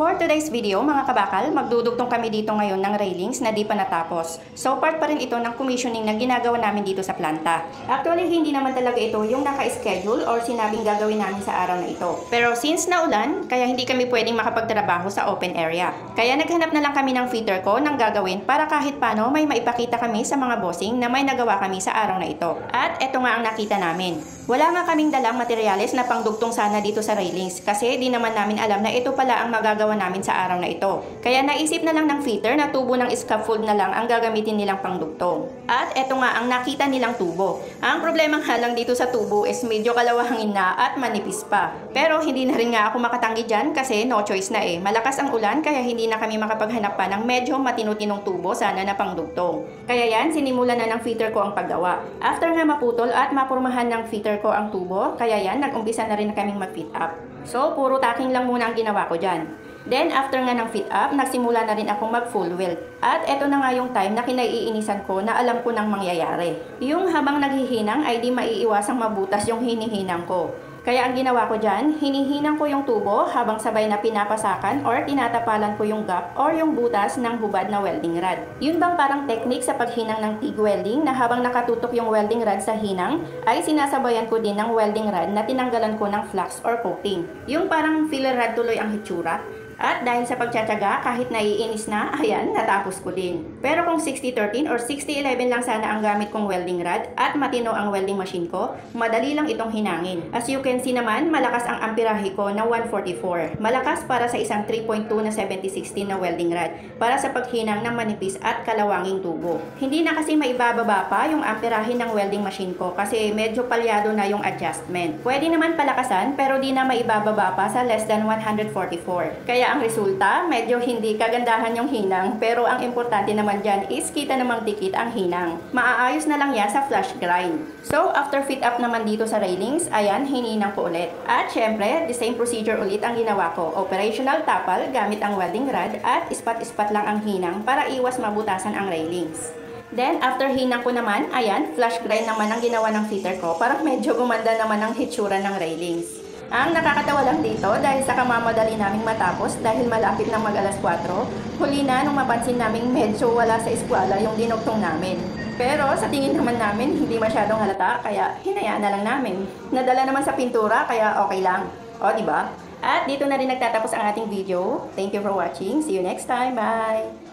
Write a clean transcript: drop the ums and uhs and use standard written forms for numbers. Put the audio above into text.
For today's video, mga kabakal, magdudugtong kami dito ngayon ng railings na di pa natapos. So part pa rin ito ng commissioning na ginagawa namin dito sa planta. Actually, hindi naman talaga ito yung naka-schedule or sinabing gagawin namin sa araw na ito. Pero since naulan, kaya hindi kami pwedeng makapagtrabaho sa open area. Kaya naghanap na lang kami ng fitter ko ng gagawin para kahit paano may maipakita kami sa mga bossing na may nagawa kami sa araw na ito. At eto nga ang nakita namin. Wala nga kaming dalang materyales na pangdugtong sana dito sa railings kasi di naman namin alam na ito pala ang magagawa namin sa araw na ito. Kaya naisip na lang ng fitter na tubo ng scaffold na lang ang gagamitin nilang pangdugtong. At eto nga ang nakita nilang tubo. Ang problema nga lang dito sa tubo is medyo kalawangin na at manipis pa. Pero hindi na rin nga ako makatanggi dyan kasi no choice na eh. Malakas ang ulan kaya hindi na kami makapaghanap pa ng medyo matino-tinong tubo sana na pangdugtong. Kaya yan, sinimulan na ng fitter ko ang paggawa. After nga maputol at mapurmahan ng fitter ko ang tubo, kaya yan, nag-umpisa na rin kaming mag-fit up. So, puro tacking lang muna ang ginawa ko dyan. Then, after nga ng fit up, nagsimula na rin akong mag-full weld. At eto na nga yung time na kinaiinisan ko na alam ko nang mangyayari. Yung habang naghihinang ay di maiiwasang mabutas yung hinihinang ko. Kaya ang ginawa ko dyan, hinihinang ko yung tubo habang sabay na pinapasakan or tinatapalan ko yung gap or yung butas ng hubad na welding rod. Yun bang parang technique sa paghinang ng TIG welding na habang nakatutok yung welding rod sa hinang, ay sinasabayan ko din ng welding rod na tinanggalan ko ng flux or coating. Yung parang filler rod tuloy ang hitsura. At dahil sa pagtsatsaga, kahit naiinis na, ayan, natapos ko din. Pero kung 60-13 or 60-11 lang sana ang gamit kong welding rod at matino ang welding machine ko, madali lang itong hinangin. As you can see naman, malakas ang amperahe ko na 144. Malakas para sa isang 3.2 na 70-16 na welding rod para sa paghinang ng manipis at kalawanging tubo. Hindi na kasi maibababa pa yung amperahe ng welding machine ko kasi medyo palyado na yung adjustment. Pwede naman palakasan pero di na maibababa pa sa less than 144. Kaya ang resulta, medyo hindi kagandahan yung hinang, pero ang importante naman dyan is kita namang dikit ang hinang. Maaayos na lang yan sa flash grind. So, after fit up naman dito sa railings, ayan, hininang ko ulit. At syempre, the same procedure ulit ang ginawa ko. Operational tapal gamit ang welding rod at ispat-ispat lang ang hinang para iwas mabutasan ang railings. Then, after hinang ko naman, ayan, flash grind naman ang ginawa ng fitter ko. Parang medyo gumanda naman ang hitsura ng railings. Ang nakakatawa lang dito dahil sa kamamadali naming matapos dahil malapit na mag-alas 4, huli na nung mapansin naming medyo wala sa eskwela yung dinugtong namin. Pero sa tingin naman namin hindi masyadong halata kaya hinayaan na lang namin. Nadala naman sa pintura kaya okay lang. O, diba? At dito na rin nagtatapos ang ating video. Thank you for watching. See you next time. Bye!